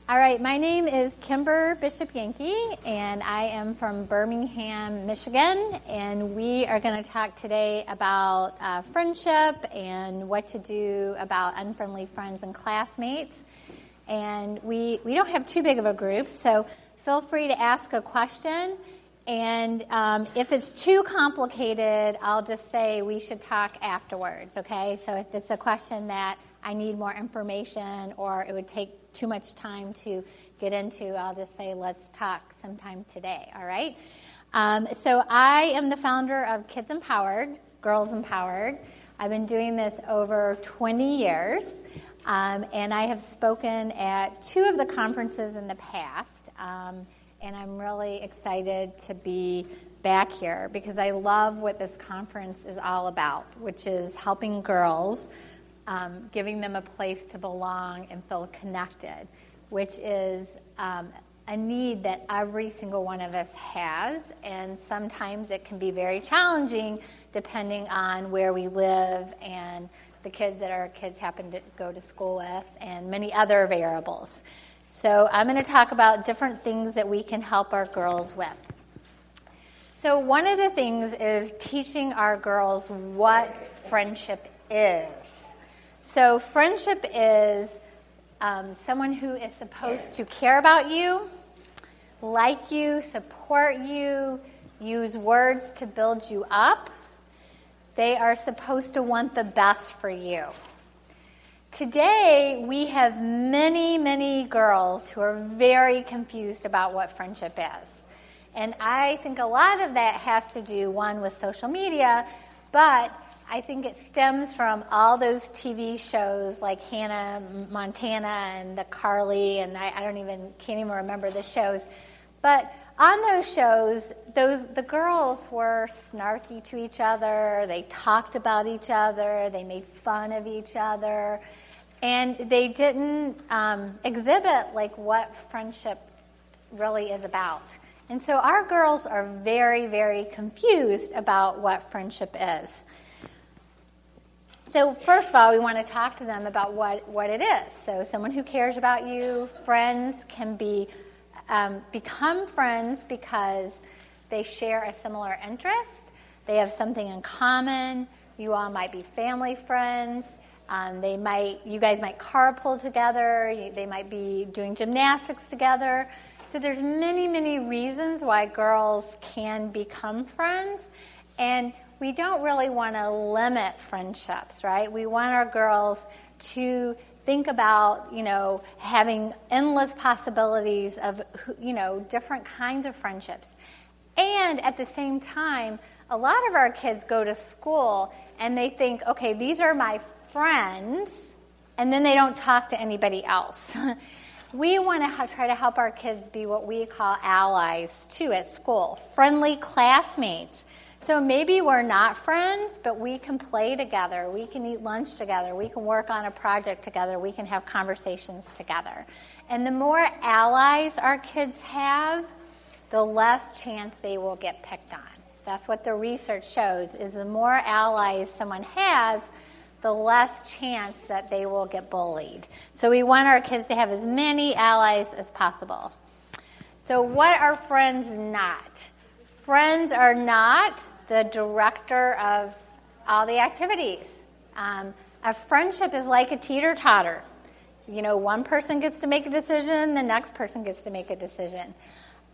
All right, my name is Kimber Bishop Yanke, and I am from Birmingham, Michigan, and we are going to talk today about friendship and what to do about unfriendly friends and classmates. And we don't have too big of a group, so feel free to ask a question. And if it's too complicated, I'll just say we should talk afterwards, okay? So if it's a question that I need more information or it would take too much time to get into, I'll just say let's talk sometime today, all right? So I am the founder of Kids Empowered, Girls Empowered. I've been doing this over 20 years, and I have spoken at 2 of the conferences in the past, and I'm really excited to be back here because I love what this conference is all about, which is helping girls, giving them a place to belong and feel connected, which is a need that every single one of us has, and sometimes it can be very challenging depending on where we live and the kids that our kids happen to go to school with and many other variables. So I'm going to talk about different things that we can help our girls with. So one of the things is teaching our girls what friendship is. So friendship is someone who is supposed to care about you, like you, support you, use words to build you up. They are supposed to want the best for you. Today, we have many, many girls who are very confused about what friendship is. And I think a lot of that has to do, one, with social media, but I think it stems from all those TV shows like Hannah Montana and the Carly, and I can't even remember the shows. But on those shows, the girls were snarky to each other. They talked about each other. They made fun of each other. And they didn't exhibit like what friendship really is about. And so our girls are very, very confused about what friendship is. So first of all, we want to talk to them about what it is. So someone who cares about you, friends can become friends because they share a similar interest. They have something in common. You all might be family friends. You guys might carpool together. They might be doing gymnastics together. So there's many, many reasons why girls can become friends. And we don't really want to limit friendships, right? We want our girls to think about, having endless possibilities of, different kinds of friendships. And at the same time, a lot of our kids go to school and they think, okay, these are my friends, and then they don't talk to anybody else. We want to try to help our kids be what we call allies, too, at school, friendly classmates. So maybe we're not friends, but we can play together. We can eat lunch together. We can work on a project together. We can have conversations together. And the more allies our kids have, the less chance they will get picked on. That's what the research shows, is the more allies someone has, the less chance that they will get bullied. So we want our kids to have as many allies as possible. So what are friends not? Friends are not the director of all the activities. A friendship is like a teeter-totter. One person gets to make a decision, the next person gets to make a decision.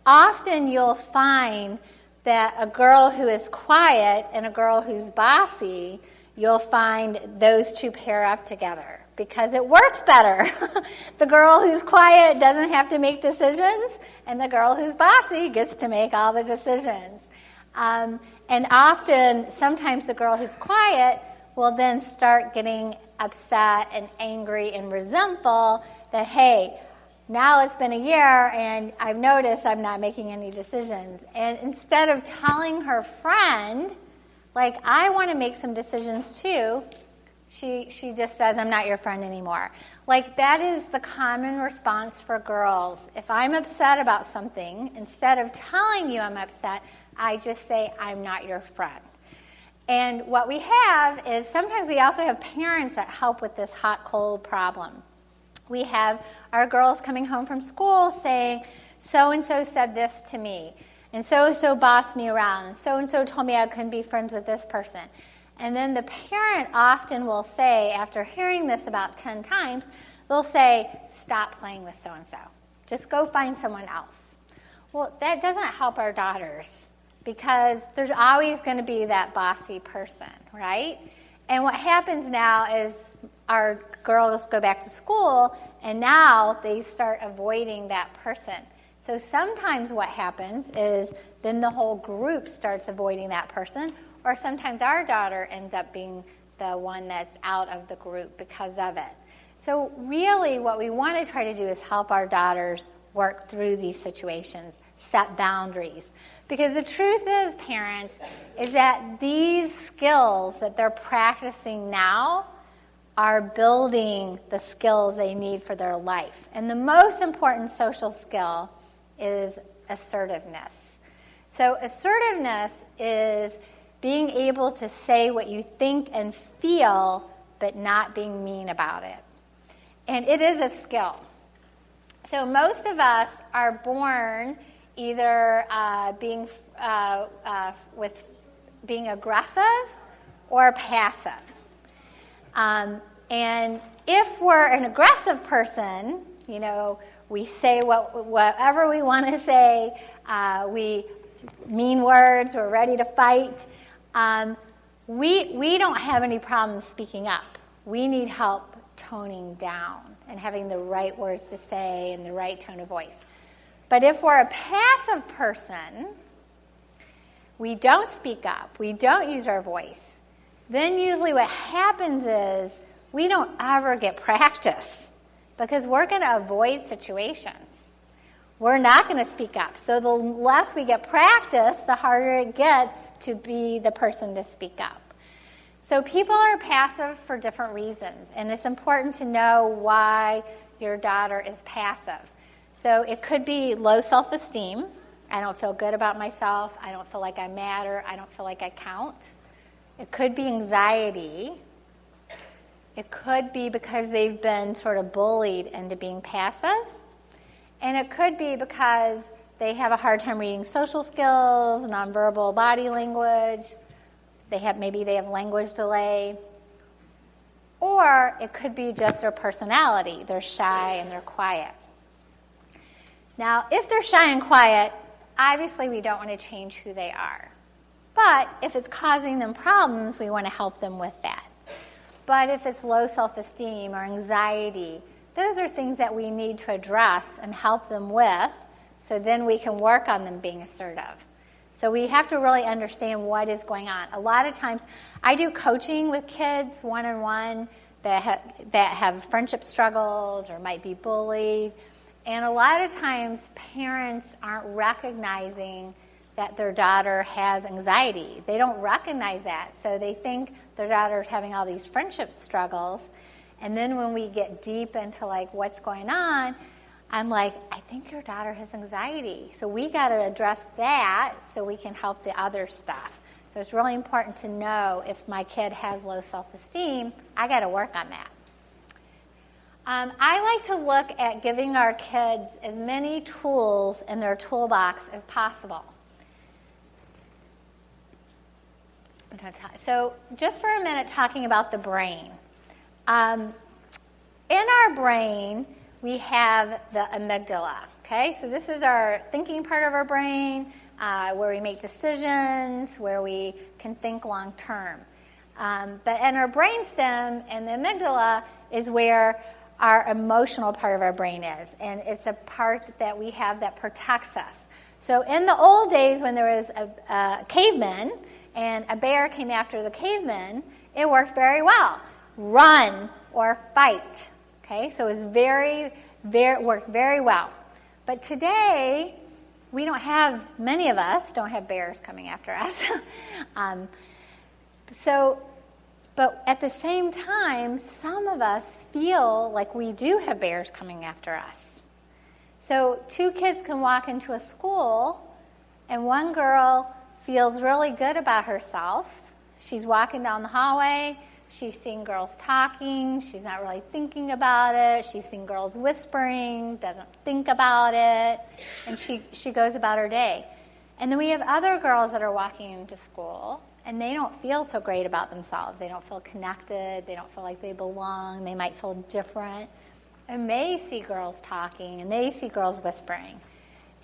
Often you'll find that a girl who is quiet and a girl who's bossy, you'll find those two pair up together because it works better. The girl who's quiet doesn't have to make decisions, and the girl who's bossy gets to make all the decisions. And often, sometimes the girl who's quiet will then start getting upset and angry and resentful that, hey, now it's been a year and I've noticed I'm not making any decisions. And instead of telling her friend, like, I want to make some decisions too, she just says, I'm not your friend anymore. Like, that is the common response for girls. If I'm upset about something, instead of telling you I'm upset, I just say, I'm not your friend. And what we have is sometimes we also have parents that help with this hot-cold problem. We have our girls coming home from school saying, so-and-so said this to me, and so-and-so bossed me around, and so-and-so told me I couldn't be friends with this person. And then the parent often will say, after hearing this about 10 times, they'll say, stop playing with so-and-so. Just go find someone else. Well, that doesn't help our daughters because there's always going to be that bossy person, right? And what happens now is our girls go back to school, and now they start avoiding that person. So sometimes what happens is then the whole group starts avoiding that person, or sometimes our daughter ends up being the one that's out of the group because of it. So really what we want to try to do is help our daughters work through these situations, set boundaries. Because the truth is, parents, is that these skills that they're practicing now are building the skills they need for their life. And the most important social skill is assertiveness. So assertiveness is being able to say what you think and feel, but not being mean about it. And it is a skill. So most of us are born either being aggressive or passive. And if we're an aggressive person, we say whatever we want to say, we mean words, we're ready to fight. We don't have any problem speaking up. We need help toning down and having the right words to say and the right tone of voice. But if we're a passive person, we don't speak up, we don't use our voice, then usually what happens is we don't ever get practice because we're going to avoid situations. We're not going to speak up. So the less we get practice, the harder it gets to be the person to speak up. So people are passive for different reasons, and it's important to know why your daughter is passive. So it could be low self-esteem. I don't feel good about myself. I don't feel like I matter. I don't feel like I count. It could be anxiety. It could be because they've been sort of bullied into being passive. And it could be because they have a hard time reading social skills, nonverbal body language. Maybe they have language delay. Or it could be just their personality. They're shy and they're quiet. Now, if they're shy and quiet, obviously we don't want to change who they are. But if it's causing them problems, we want to help them with that. But if it's low self-esteem or anxiety, those are things that we need to address and help them with, so then we can work on them being assertive. So we have to really understand what is going on. A lot of times, I do coaching with kids one-on-one that have friendship struggles or might be bullied. And a lot of times, parents aren't recognizing that their daughter has anxiety. They don't recognize that. So they think their daughter's having all these friendship struggles. And then when we get deep into what's going on, I'm like, I think your daughter has anxiety. So we got to address that so we can help the other stuff. So it's really important to know if my kid has low self-esteem, I got to work on that. I like to look at giving our kids as many tools in their toolbox as possible. So just for a minute, talking about the brain. In our brain, we have the amygdala, okay? So this is our thinking part of our brain, where we make decisions, where we can think long term. But in our brainstem and the amygdala is where our emotional part of our brain is. And it's a part that we have that protects us. So in the old days when there was a caveman and a bear came after the caveman, it worked very well. Run or fight. Okay, so it was worked very well. But today, many of us don't have bears coming after us. But at the same time, some of us feel like we do have bears coming after us. So 2 kids can walk into a school, and one girl feels really good about herself. She's walking down the hallway. She's seen girls talking. She's not really thinking about it. She's seen girls whispering, doesn't think about it, and she goes about her day. And then we have other girls that are walking into school, and they don't feel so great about themselves. They don't feel connected. They don't feel like they belong. They might feel different. And they see girls talking, and they see girls whispering,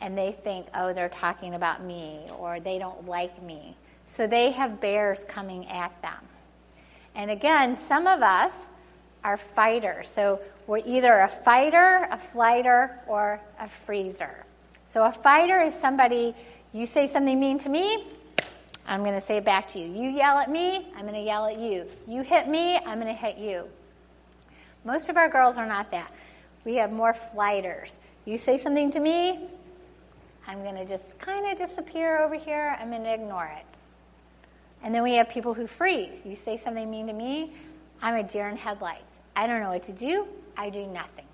and they think, oh, they're talking about me, or they don't like me. So they have bears coming at them. And again, some of us are fighters. So we're either a fighter, a flighter, or a freezer. So a fighter is somebody, you say something mean to me, I'm going to say it back to you. You yell at me, I'm going to yell at you. You hit me, I'm going to hit you. Most of our girls are not that. We have more flighters. You say something to me, I'm going to just kind of disappear over here. I'm going to ignore it. And then we have people who freeze. You say something mean to me, I'm a deer in headlights. I don't know what to do. I do nothing.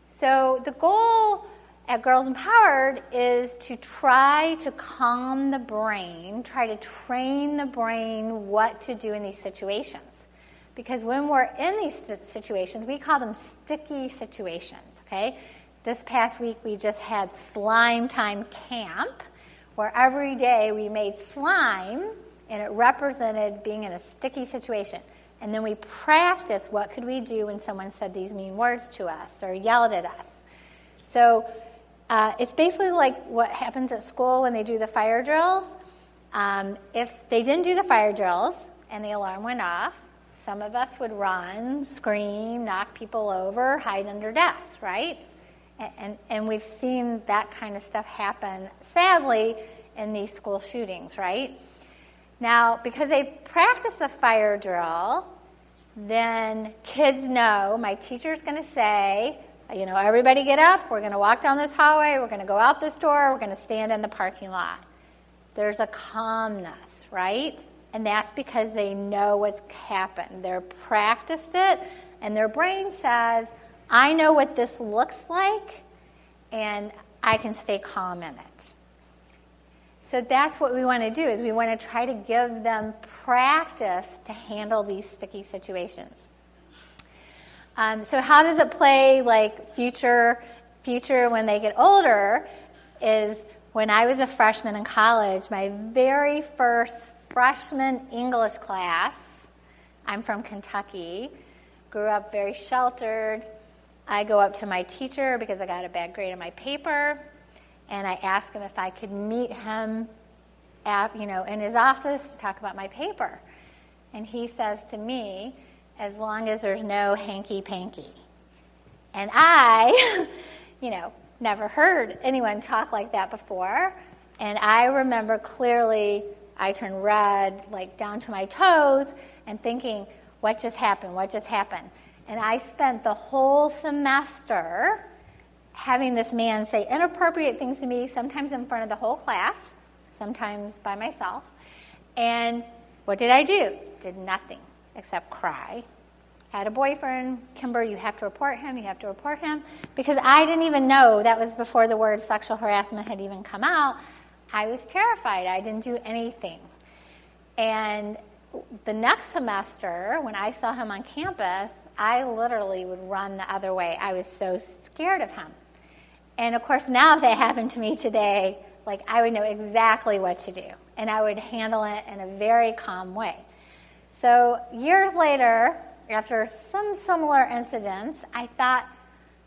So the goal at Girls Empowered is to try to calm the brain, try to train the brain what to do in these situations. Because when we're in these situations, we call them sticky situations, okay? This past week, we just had slime time camp, where every day we made slime, and it represented being in a sticky situation. And then we practiced what could we do when someone said these mean words to us or yelled at us. So it's basically like what happens at school when they do the fire drills. If they didn't do the fire drills and the alarm went off, some of us would run, scream, knock people over, hide under desks, right? And we've seen that kind of stuff happen, sadly, in these school shootings, right? Now, because they practice a fire drill, then kids know my teacher's going to say, you know, everybody get up, we're going to walk down this hallway, we're going to go out this door, we're going to stand in the parking lot. There's a calmness, right? And that's because they know what's happened. They're practiced it, and their brain says, I know what this looks like, and I can stay calm in it. So that's what we want to do, is we want to try to give them practice to handle these sticky situations. So how does it play like future when they get older is when I was a freshman in college, my very first freshman English class, I'm from Kentucky, grew up very sheltered. I go up to my teacher because I got a bad grade on my paper, and I ask him if I could meet him in his office to talk about my paper. And he says to me, as long as there's no hanky-panky. And I, never heard anyone talk like that before. And I remember clearly I turned red, like down to my toes, and thinking, what just happened? What just happened? And I spent the whole semester having this man say inappropriate things to me, sometimes in front of the whole class, sometimes by myself. And what did I do? Did nothing except cry. Had a boyfriend, Kimber, you have to report him, because I didn't even know, that was before the word sexual harassment had even come out. I was terrified. I didn't do anything. And the next semester, when I saw him on campus, I literally would run the other way. I was so scared of him. And of course, now if that happened to me today, I would know exactly what to do. And I would handle it in a very calm way. So years later, after some similar incidents, I thought,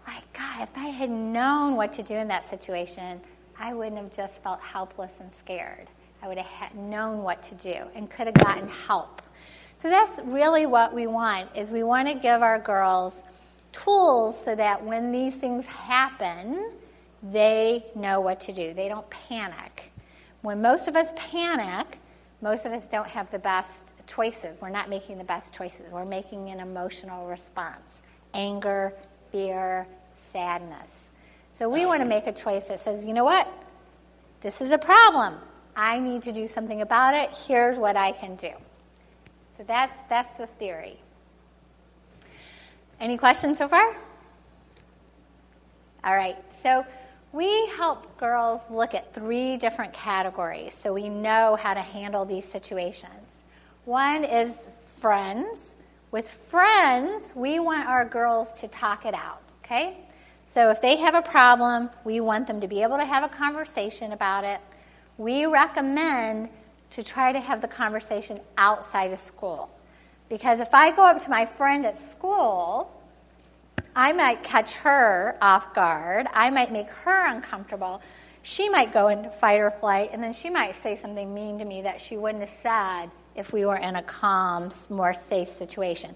God, if I had known what to do in that situation, I wouldn't have just felt helpless and scared. I would have known what to do and could have gotten help. So that's really what we want, is we want to give our girls tools so that when these things happen, they know what to do. They don't panic. When most of us panic, most of us don't have the best choices. We're not making the best choices. We're making an emotional response. Anger, fear, sadness. So we want to make a choice that says, you know what? This is a problem. I need to do something about it. Here's what I can do. So that's the theory. Any questions so far? All right. So we help girls look at 3 different categories so we know how to handle these situations. One is friends. With friends, we want our girls to talk it out, okay? So if they have a problem, we want them to be able to have a conversation about it. We recommend to try to have the conversation outside of school. Because if I go up to my friend at school, I might catch her off guard. I might make her uncomfortable. She might go into fight or flight, and then she might say something mean to me that she wouldn't have said if we were in a calm, more safe situation.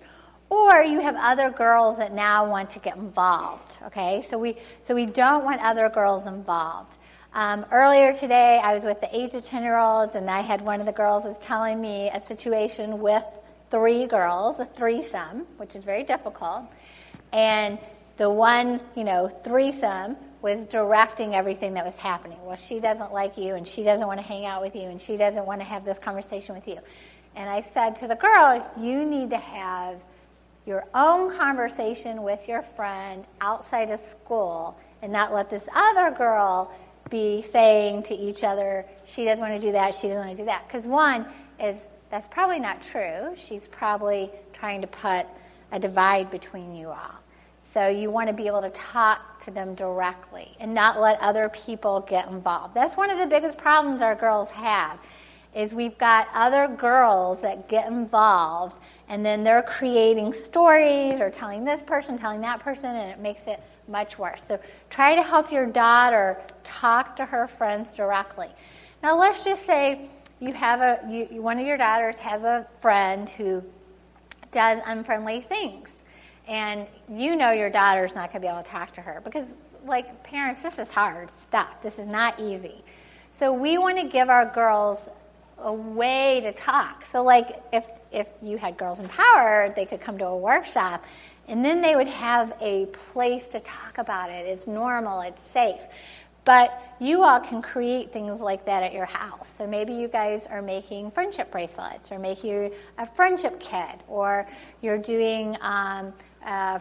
Or you have other girls that now want to get involved, okay? So we don't want other girls involved. Earlier today, I was with the 8 to 10-year-olds, and I had one of the girls was telling me a situation with 3 girls, a threesome, which is very difficult. And the one, threesome was directing everything that was happening. Well, she doesn't like you, and she doesn't want to hang out with you, and she doesn't want to have this conversation with you. And I said to the girl, you need to have your own conversation with your friend outside of school and not let this other girl be saying to each other, she doesn't want to do that, she doesn't want to do that. Because one is, that's probably not true. She's probably trying to put a divide between you all. So you want to be able to talk to them directly and not let other people get involved. That's one of the biggest problems our girls have, is we've got other girls that get involved, and then they're creating stories or telling this person, telling that person, and it makes it much worse. So try to help your daughter talk to her friends directly. Now let's just say you have one of your daughters has a friend who does unfriendly things, and your daughter's not going to be able to talk to her because, like parents, this is hard stuff. This is not easy. So we want to give our girls a way to talk. So like if you had Girls in Power, they could come to a workshop, and then they would have a place to talk about it. It's normal, it's safe. But you all can create things like that at your house. So maybe you guys are making friendship bracelets, or making a friendship kit, or you're doing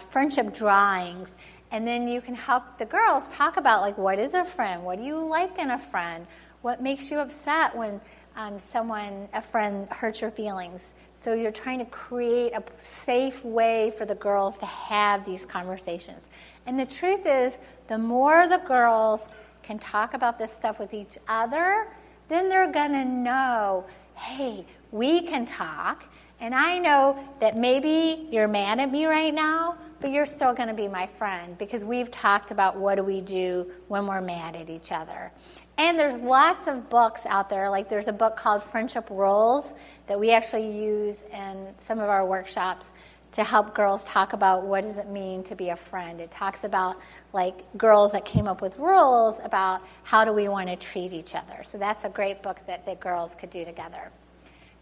friendship drawings. And then you can help the girls talk about, like, what is a friend? What do you like in a friend? What makes you upset when a friend hurts your feelings? So you're trying to create a safe way for the girls to have these conversations. And the truth is, the more the girls can talk about this stuff with each other, then they're going to know, hey, we can talk, and I know that maybe you're mad at me right now, but you're still going to be my friend because we've talked about what do we do when we're mad at each other. And there's lots of books out there. Like there's a book called Friendship Rules that we actually use in some of our workshops to help girls talk about what does it mean to be a friend. It talks about like girls that came up with rules about how do we want to treat each other. So that's a great book that the girls could do together.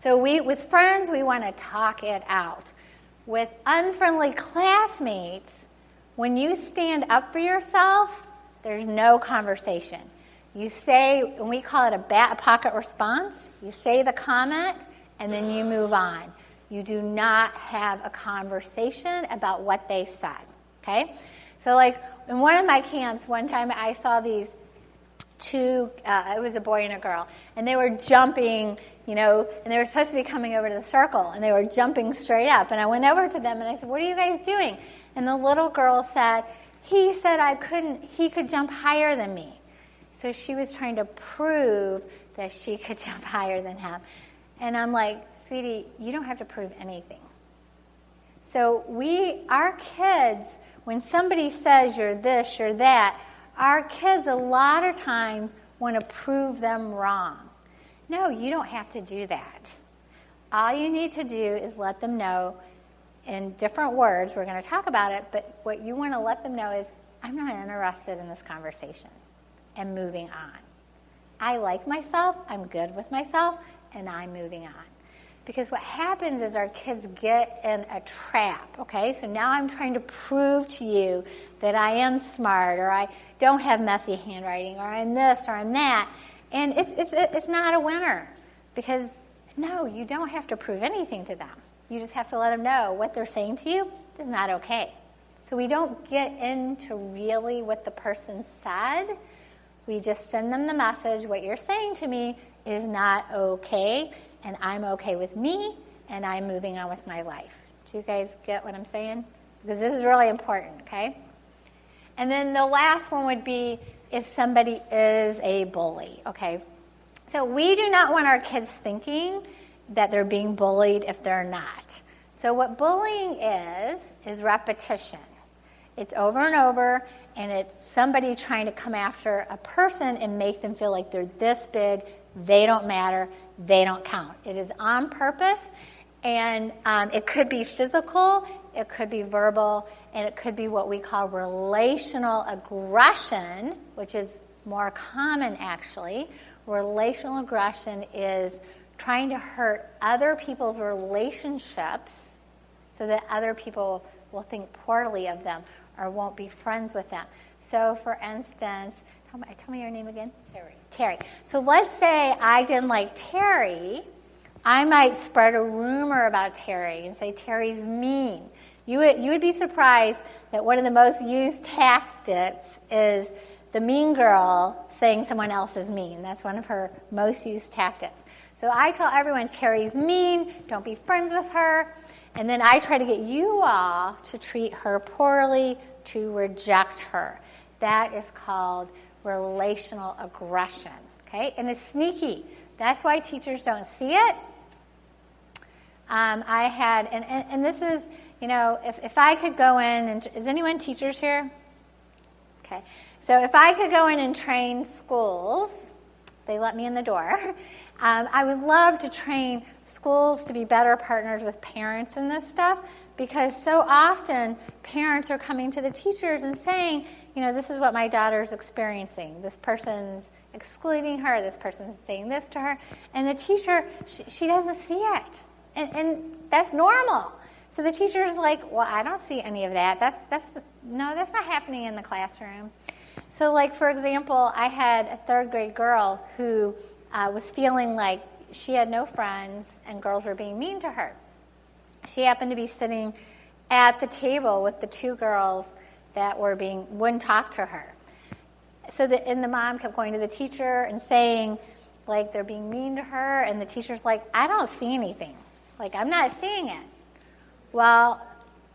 So with friends, we want to talk it out. With unfriendly classmates, when you stand up for yourself, there's no conversation. You say, and we call it a Batpocket Response, you say the comment, and then you move on. You do not have a conversation about what they said, okay? So like in one of my camps, one time I saw these two, it was a boy and a girl, and they were jumping, and they were supposed to be coming over to the circle, and they were jumping straight up. And I went over to them, and I said, what are you guys doing? And the little girl said, he said he could jump higher than me. So she was trying to prove that she could jump higher than him. And I'm like, sweetie, you don't have to prove anything. So our kids, when somebody says you're this, you're that, our kids a lot of times want to prove them wrong. No, you don't have to do that. All you need to do is let them know in different words. We're going to talk about it, but what you want to let them know is, I'm not interested in this conversation, and moving on. I like myself, I'm good with myself, and I'm moving on. Because what happens is our kids get in a trap, okay? So now I'm trying to prove to you that I am smart, or I don't have messy handwriting, or I'm this, or I'm that. And it's not a winner. Because, no, you don't have to prove anything to them. You just have to let them know what they're saying to you is not okay. So we don't get into really what the person said. We just send them the message, what you're saying to me is not okay, and I'm okay with me, and I'm moving on with my life. Do you guys get what I'm saying? Because this is really important, okay? And then the last one would be if somebody is a bully, okay? So we do not want our kids thinking that they're being bullied if they're not. So what bullying is repetition. It's over and over, and it's somebody trying to come after a person and make them feel like they're this big, they don't matter, they don't count. It is on purpose, and it could be physical, it could be verbal, and it could be what we call relational aggression, which is more common actually. Relational aggression is trying to hurt other people's relationships so that other people will think poorly of them or won't be friends with them. So, for instance, tell me your name again? Terry. So let's say I didn't like Terry. I might spread a rumor about Terry and say Terry's mean. You would be surprised that one of the most used tactics is the mean girl saying someone else is mean. That's one of her most used tactics. So I tell everyone Terry's mean, don't be friends with her. And then I try to get you all to treat her poorly, to reject her. That is called relational aggression. Okay? And it's sneaky. That's why teachers don't see it. I had, and this is, if I could go in, and is anyone teachers here? Okay. So if I could go in and train schools, they let me in the door, I would love to train schools to be better partners with parents in this stuff, because so often parents are coming to the teachers and saying, this is what my daughter's experiencing. This person's excluding her. This person's saying this to her. And the teacher, she doesn't see it. And that's normal. So the teacher's like, well, I don't see any of that. That's not happening in the classroom. So, like, for example, I had a third grade girl who was feeling like she had no friends and girls were being mean to her. She happened to be sitting at the table with the two girls that wouldn't talk to her. So and the mom kept going to the teacher and saying, like, they're being mean to her, and the teacher's like, I don't see anything. Like, I'm not seeing it. Well,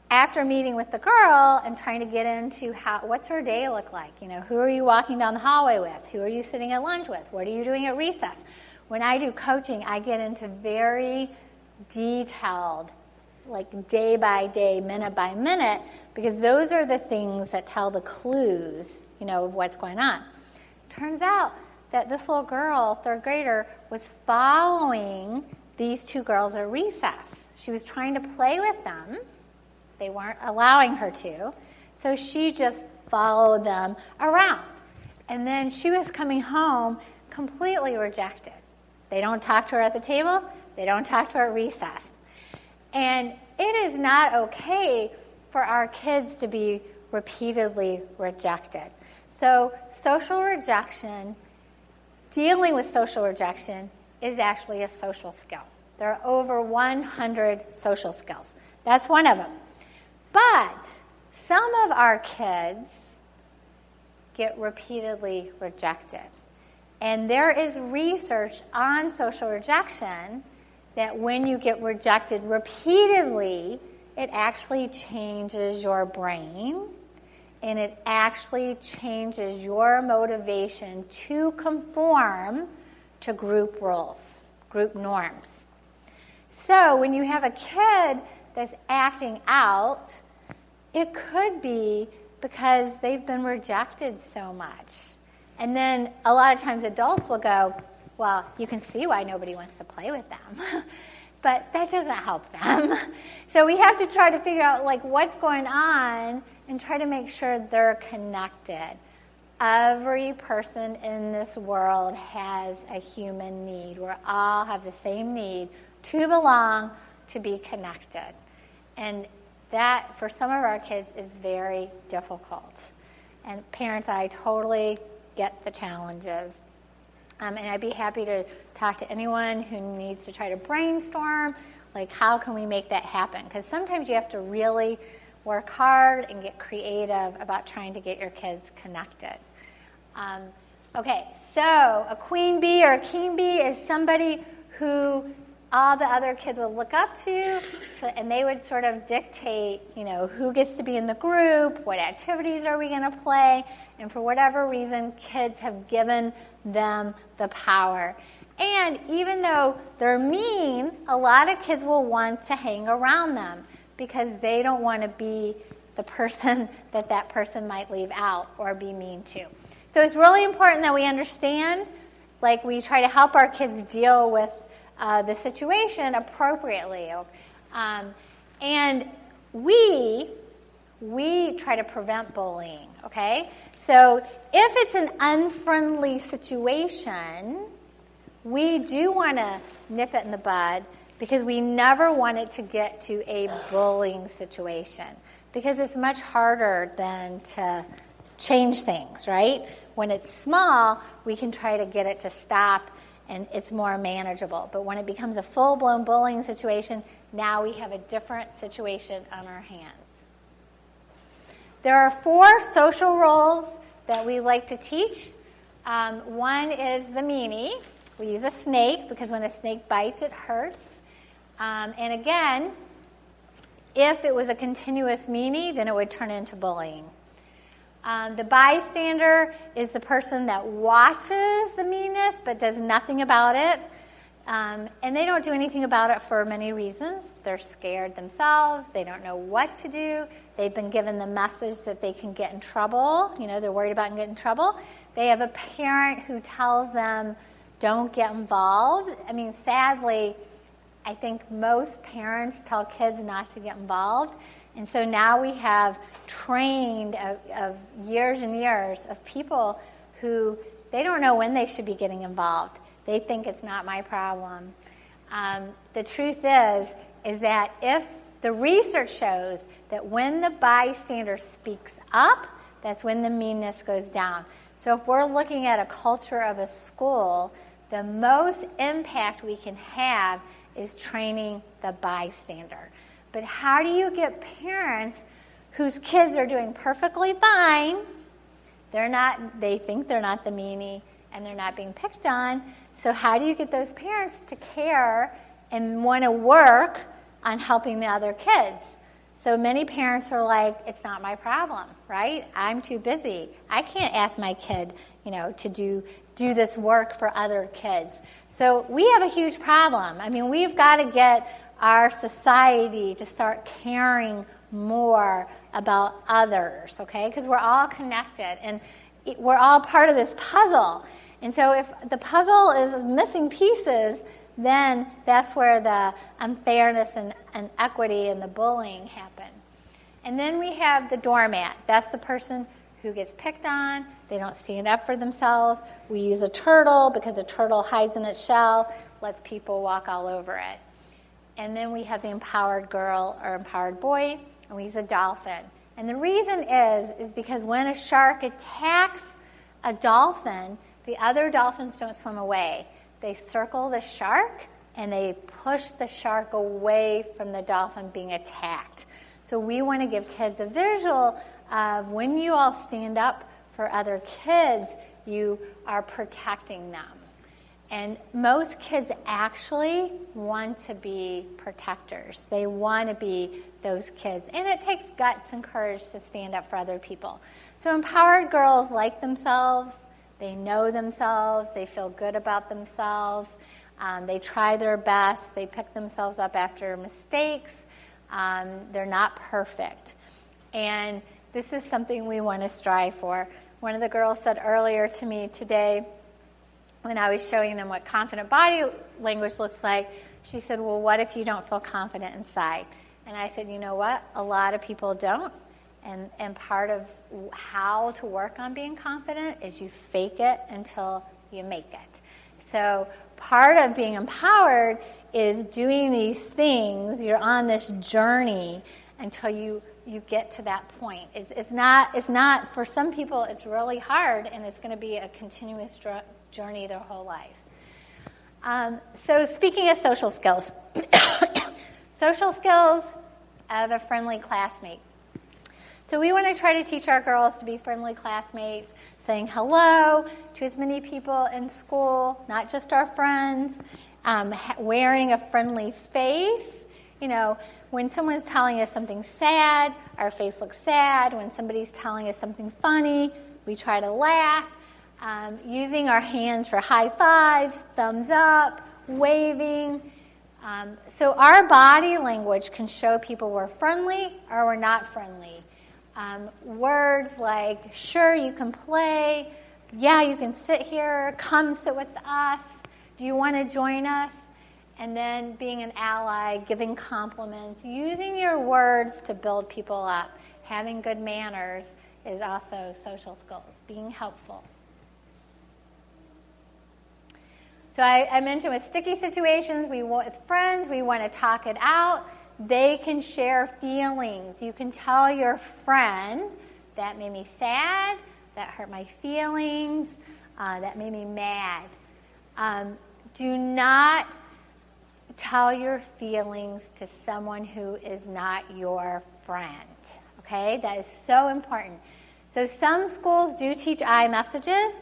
after meeting with the girl and trying to get into what's her day look like? Who are you walking down the hallway with? Who are you sitting at lunch with? What are you doing at recess? When I do coaching, I get into very detailed, like day by day, minute by minute, because those are the things that tell the clues, of what's going on. Turns out that this little girl, third grader, was following these two girls at recess. She was trying to play with them. They weren't allowing her to. So she just followed them around. And then she was coming home completely rejected. They don't talk to her at the table. They don't talk to her at recess. And it is not okay for our kids to be repeatedly rejected. So social rejection, dealing with social rejection, is actually a social skill. There are over 100 social skills. That's one of them. But some of our kids get repeatedly rejected. And there is research on social rejection that when you get rejected repeatedly, it actually changes your brain, and it actually changes your motivation to conform to group rules, group norms. So when you have a kid that's acting out, it could be because they've been rejected so much. And then a lot of times adults will go, well, you can see why nobody wants to play with them. But that doesn't help them. So we have to try to figure out, like, what's going on and try to make sure they're connected. Every person in this world has a human need. We all have the same need to belong, to be connected. And that, for some of our kids, is very difficult. And parents, I totally get the challenges. And I'd be happy to talk to anyone who needs to try to brainstorm, like, how can we make that happen? Because sometimes you have to really work hard and get creative about trying to get your kids connected. Okay, so a queen bee or a king bee is somebody who all the other kids would look up to you, and they would sort of dictate, who gets to be in the group, what activities are we going to play, and for whatever reason, kids have given them the power. And even though they're mean, a lot of kids will want to hang around them because they don't want to be the person that person might leave out or be mean to. So it's really important that we understand, we try to help our kids deal with the situation appropriately. And we try to prevent bullying, okay? So if it's an unfriendly situation, we do want to nip it in the bud because we never want it to get to a bullying situation because it's much harder than to change things, right? When it's small, we can try to get it to stop and it's more manageable. But when it becomes a full-blown bullying situation, now we have a different situation on our hands. There are 4 social roles that we like to teach. One is the meanie. We use a snake because when a snake bites, it hurts. And again, if it was a continuous meanie, then it would turn into bullying. The bystander is the person that watches the meanness but does nothing about it. And they don't do anything about it for many reasons. They're scared themselves. They don't know what to do. They've been given the message that they can get in trouble. They're worried about getting in trouble. They have a parent who tells them, don't get involved. Sadly, I think most parents tell kids not to get involved. And so now we have trained of years and years of people who they don't know when they should be getting involved. They think it's not my problem. The truth is that if the research shows that when the bystander speaks up, that's when the meanness goes down. So if we're looking at a culture of a school, the most impact we can have is training the bystander. But how do you get parents whose kids are doing perfectly fine, they think they're not the meanie, and they're not being picked on, so how do you get those parents to care and want to work on helping the other kids? So many parents are like, it's not my problem, right? I'm too busy. I can't ask my kid, to do this work for other kids. So we have a huge problem. We've got to get our society to start caring more about others, okay? Because we're all connected, and we're all part of this puzzle. And so if the puzzle is missing pieces, then that's where the unfairness and equity and the bullying happen. And then we have the doormat. That's the person who gets picked on. They don't stand up for themselves. We use a turtle because a turtle hides in its shell, lets people walk all over it. And then we have the empowered girl or empowered boy, and we use a dolphin. And the reason is because when a shark attacks a dolphin, the other dolphins don't swim away. They circle the shark, and they push the shark away from the dolphin being attacked. So we want to give kids a visual of when you all stand up for other kids, you are protecting them. And most kids actually want to be protectors. They want to be those kids. And it takes guts and courage to stand up for other people. So empowered girls like themselves. They know themselves. They feel good about themselves. They try their best. They pick themselves up after mistakes. They're not perfect. And this is something we want to strive for. One of the girls said earlier to me today, when I was showing them what confident body language looks like, she said, well, what if you don't feel confident inside? And I said, you know what? A lot of people don't. And part of how to work on being confident is you fake it until you make it. So part of being empowered is doing these things. You're on this journey until you get to that point. It's not for some people, it's really hard, and it's going to be a continuous journey their whole life. So speaking of social skills, social skills of a friendly classmate. So we want to try to teach our girls to be friendly classmates, saying hello to as many people in school, not just our friends, wearing a friendly face. You know, when someone's telling us something sad, our face looks sad. When somebody's telling us something funny, we try to laugh. Using our hands for high fives, thumbs up, waving. So our body language can show people we're friendly or we're not friendly. Words like, sure, you can play. Yeah, you can sit here. Come sit with us. Do you want to join us? And then being an ally, giving compliments, using your words to build people up. Having good manners is also social skills, being helpful. So I mentioned with sticky situations, with friends, we want to talk it out. They can share feelings. You can tell your friend, that made me sad, that hurt my feelings, that made me mad. Do not tell your feelings to someone who is not your friend. Okay? That is so important. So some schools do teach iMessages.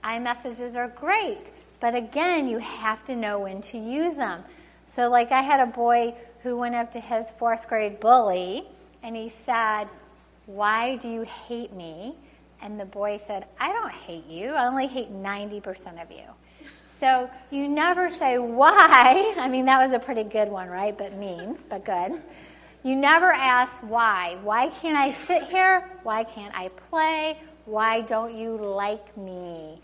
iMessages are great. But again, you have to know when to use them. So like I had a boy who went up to his 4th grade bully, and he said, "Why do you hate me?" And the boy said, "I don't hate you. I only hate 90% of you." So you never say why. I mean, that was a pretty good one, right? But mean, but good. You never ask why. Why can't I sit here? Why can't I play? Why don't you like me?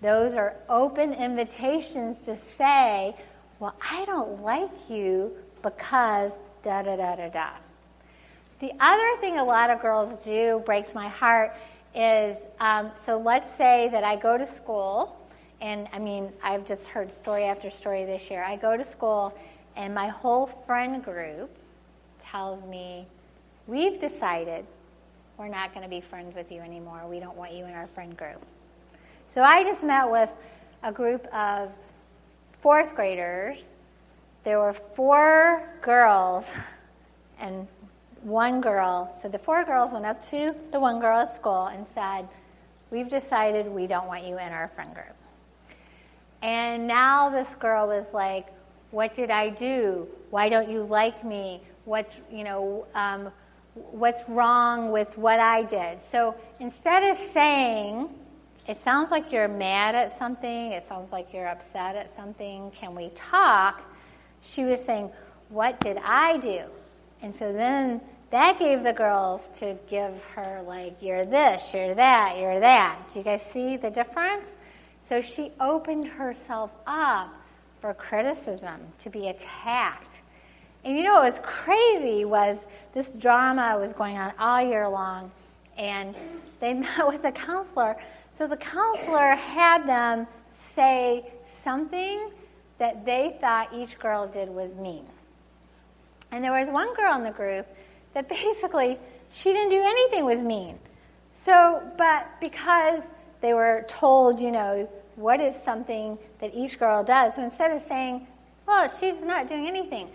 Those are open invitations to say, well, I don't like you because da-da-da-da-da. The other thing a lot of girls do, breaks my heart, is, so let's say that I go to school, and I mean, I've just heard story after story this year. I go to school, and my whole friend group tells me, we've decided we're not going to be friends with you anymore. We don't want you in our friend group. So I just met with a group of 4th graders. There were 4 girls and 1 girl. So the 4 girls went up to the 1 girl at school and said, we've decided we don't want you in our friend group. And now this girl was like, what did I do? Why don't you like me? What's wrong with what I did? So instead of saying, it sounds like you're mad at something, it sounds like you're upset at something, can we talk? She was saying, what did I do? And so then that gave the girls to give her, like, you're this, you're that, you're that. Do you guys see the difference? So she opened herself up for criticism, to be attacked. And you know what was crazy was this drama was going on all year long, and they met with a counselor. So the counselor had them say something that they thought each girl did was mean. And there was one girl in the group that basically, she didn't do anything was mean. So, but because they were told, what is something that each girl does, so instead of saying, well, she's not doing anything,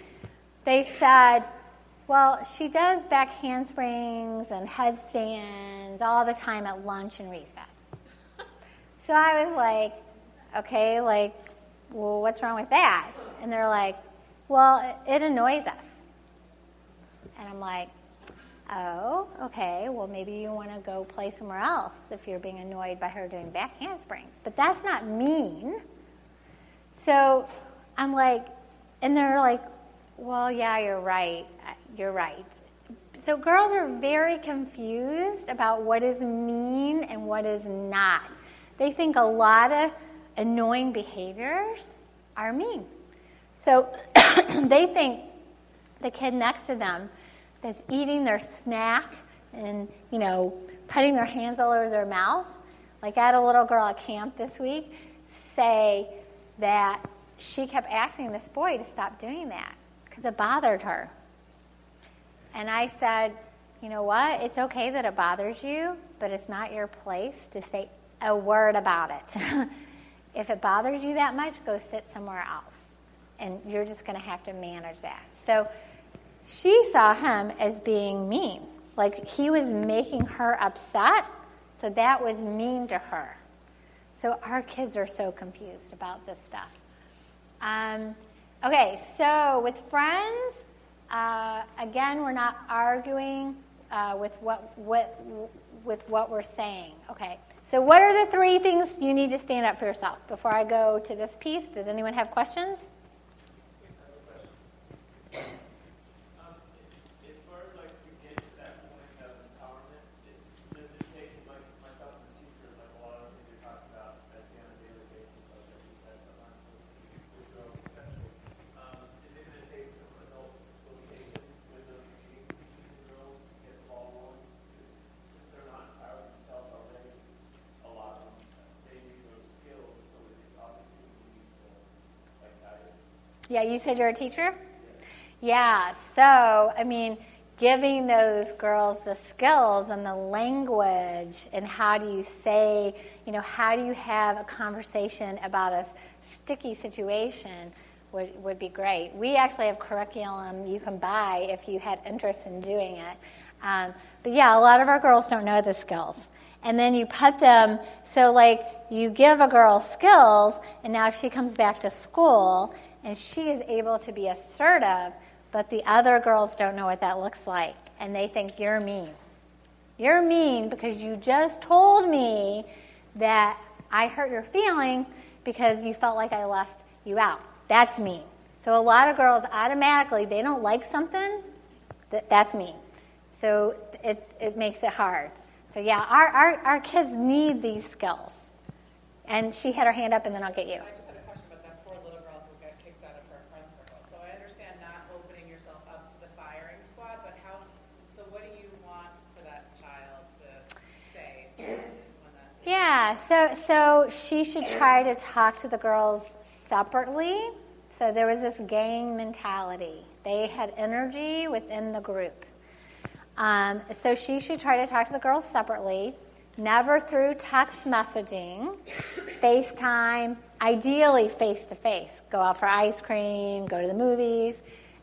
they said, well, she does back handsprings and headstands all the time at lunch and recess. So I was like, okay, well, what's wrong with that? And they're like, well, it annoys us. And I'm like, oh, okay, well, maybe you want to go play somewhere else if you're being annoyed by her doing back handsprings. But that's not mean. So I'm like, and they're like, well, yeah, you're right. You're right. So girls are very confused about what is mean and what is not. They think a lot of annoying behaviors are mean. So they think the kid next to them that's eating their snack and, putting their hands all over their mouth. Like I had a little girl at camp this week say that she kept asking this boy to stop doing that because it bothered her. And I said, you know what? It's okay that it bothers you, but it's not your place to say a word about it. If it bothers you that much, go sit somewhere else. And you're just going to have to manage that. So she saw him as being mean. Like he was making her upset, so that was mean to her. So our kids are so confused about this stuff. Okay, so with friends, again, we're not arguing with what we're saying. Okay, so what are the 3 things you need to stand up for yourself? Before I go to this piece, does anyone have questions? Yeah, you said you're a teacher? Yeah, so, I mean, giving those girls the skills and the language and how do you say, how do you have a conversation about a sticky situation would be great. We actually have curriculum you can buy if you had interest in doing it. But yeah, a lot of our girls don't know the skills. And then you put them, so like you give a girl skills and now she comes back to school and she is able to be assertive, but the other girls don't know what that looks like. And they think you're mean. You're mean because you just told me that I hurt your feeling because you felt like I left you out. That's mean. So a lot of girls automatically, they don't like something, that's mean. So it makes it hard. So yeah, our kids need these skills. And she had her hand up and then I'll get you. Yeah, so she should try to talk to the girls separately. So there was this gang mentality. They had energy within the group. So she should try to talk to the girls separately, never through text messaging, FaceTime, ideally face-to-face. Go out for ice cream, go to the movies,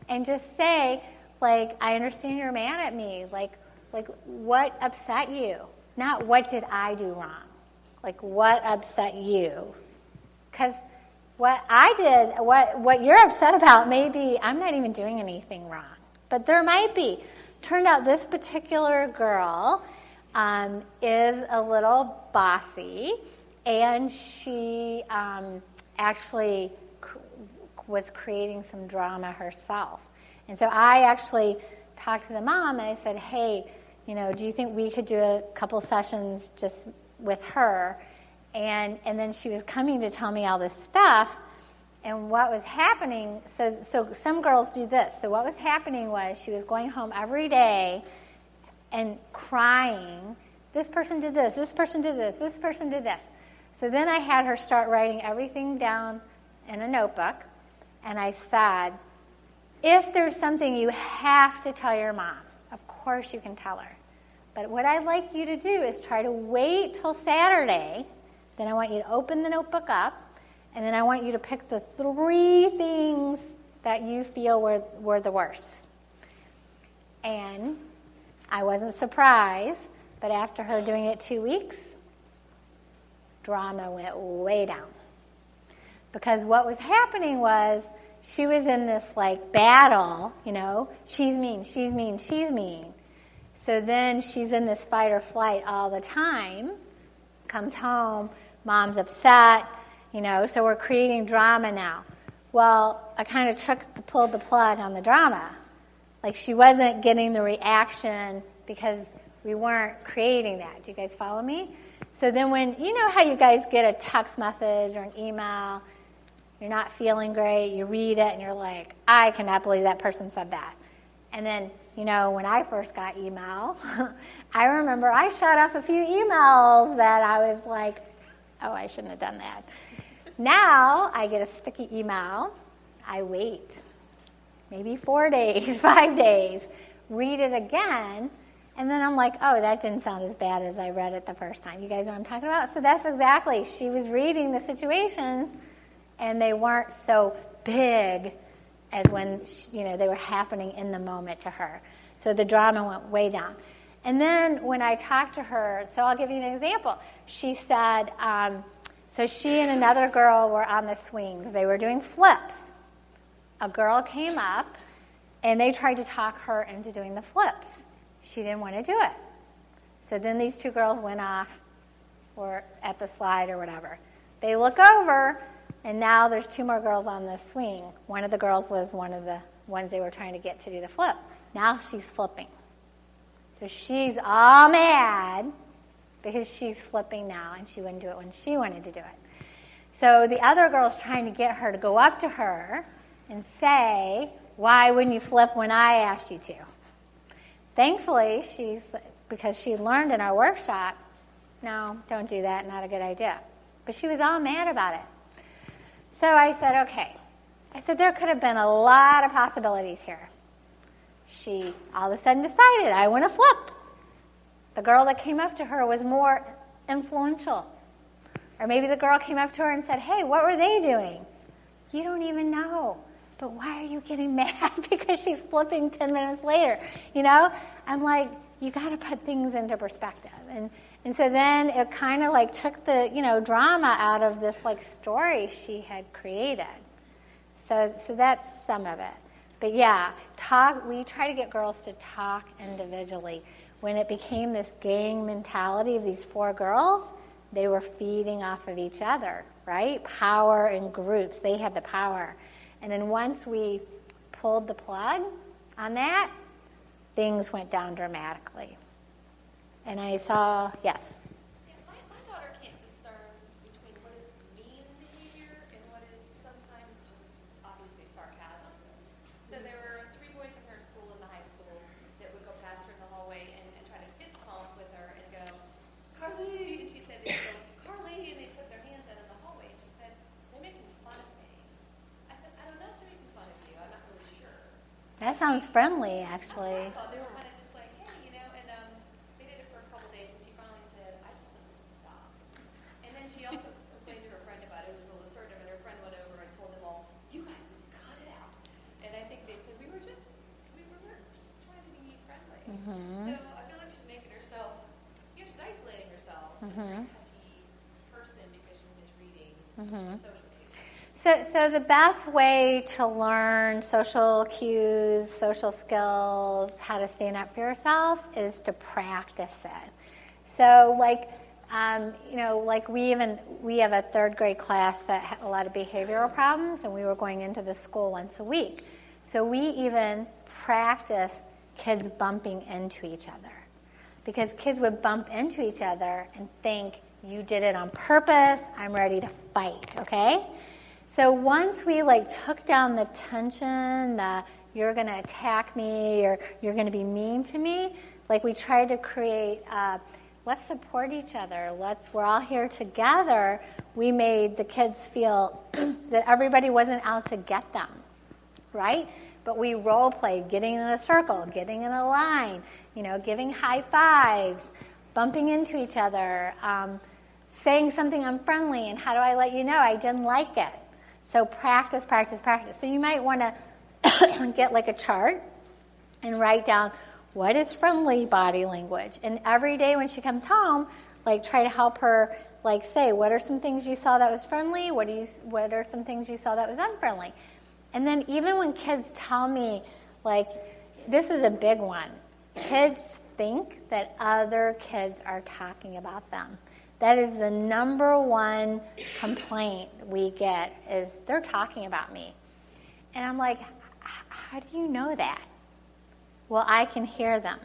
and just say, like, I understand you're mad at me. Like what upset you? Not what did I do wrong. Like, what upset you? Because what I did, what you're upset about, maybe I'm not even doing anything wrong. But there might be. Turned out this particular girl is a little bossy, and she actually was creating some drama herself. And so I actually talked to the mom, and I said, hey, do you think we could do a couple sessions just with her? And then she was coming to tell me all this stuff. And what was happening, so some girls do this. So what was happening was she was going home every day and crying, this person did this, this person did this, this person did this. So then I had her start writing everything down in a notebook. And I said, if there's something you have to tell your mom, of course you can tell her. But what I'd like you to do is try to wait till Saturday. Then I want you to open the notebook up. And then I want you to pick the 3 things that you feel were the worst. And I wasn't surprised, but after her doing it 2 weeks, drama went way down. Because what was happening was she was in this like battle, she's mean, she's mean, she's mean. So then she's in this fight or flight all the time, comes home, mom's upset, so we're creating drama now. Well, I kind of pulled the plug on the drama. Like she wasn't getting the reaction because we weren't creating that. Do you guys follow me? So then when, how you guys get a text message or an email, you're not feeling great, you read it and you're like, I cannot believe that person said that. And then, when I first got email, I remember I shut off a few emails that I was like, oh, I shouldn't have done that. Now I get a sticky email. I wait maybe 4 days, 5 days, read it again, and then I'm like, oh, that didn't sound as bad as I read it the first time. You guys know what I'm talking about? So that's exactly, she was reading the situations, and they weren't so big as when, they were happening in the moment to her. So the drama went way down. And then when I talked to her, so I'll give you an example. She said, so she and another girl were on the swings. They were doing flips. a girl came up, and they tried to talk her into doing the flips. She didn't want to do it. So then these two girls went off or at the slide or whatever. They look over, and now there's two more girls on the swing. One of the girls was one of the ones they were trying to get to do the flip. Now she's flipping. So she's all mad because she's flipping now, and she wouldn't do it when she wanted to do it. So the other girl's trying to get her to go up to her and say, why wouldn't you flip when I asked you to? Thankfully, because she learned in our workshop, no, don't do that, not a good idea. But she was all mad about it. So I said, okay. I said, there could have been a lot of possibilities here. She all of a sudden decided, I want to flip. The girl that came up to her was more influential. Or maybe the girl came up to her and said, hey, what were they doing? You don't even know. But why are you getting mad because she's flipping 10 minutes later? You know? I'm like, you got to put things into perspective. And so then it kind of like took the, drama out of this like story she had created. So that's some of it. But yeah, we try to get girls to talk individually. When it became this gang mentality of these four girls, they were feeding off of each other, right? Power in groups. They had the power. And then once we pulled the plug on that, things went down dramatically. And I saw, yes? Yeah, my daughter can't discern between what is mean behavior and what is sometimes just obviously sarcasm. So there were 3 boys in her school, in the high school, that would go past her in the hallway and try to fist bump with her and go, Carly! And she said, they'd go, Carly! And they'd put their hands out in the hallway. And she said, they're making fun of me. I said, I don't know if they're making fun of you. I'm not really sure. That sounds friendly, actually. I thought they were kind of just like, hey, and they did it for a couple days, and she finally said, I told them to stop. And then she also complained to her friend about it. It was real assertive, and her friend went over and told them all, you guys cut it out. And I think they said, we were just trying to be friendly. Mm-hmm. So I feel like she's making herself, she's isolating herself. Mm-hmm. Person because she's misreading social media. So the best way to learn social cues, social skills, how to stand up for yourself is to practice it. So like we have a 3rd grade class that had a lot of behavioral problems, and we were going into the school once a week. So we even practice kids bumping into each other, because kids would bump into each other and think, you did it on purpose, I'm ready to fight, okay? So once we took down the tension, you're going to attack me or you're going to be mean to me, we tried to create, let's support each other. We're all here together. We made the kids feel that everybody wasn't out to get them, right? But we role played, getting in a circle, getting in a line, giving high fives, bumping into each other, saying something unfriendly, and how do I let you know I didn't like it? So practice. So you might want to get a chart and write down what is friendly body language. And every day when she comes home, try to help her, say, what are some things you saw that was friendly? What are some things you saw that was unfriendly? And then even when kids tell me, this is a big one, kids think that other kids are talking about them. That is the number one complaint we get, is they're talking about me. And I'm like, how do you know that? Well, I can hear them.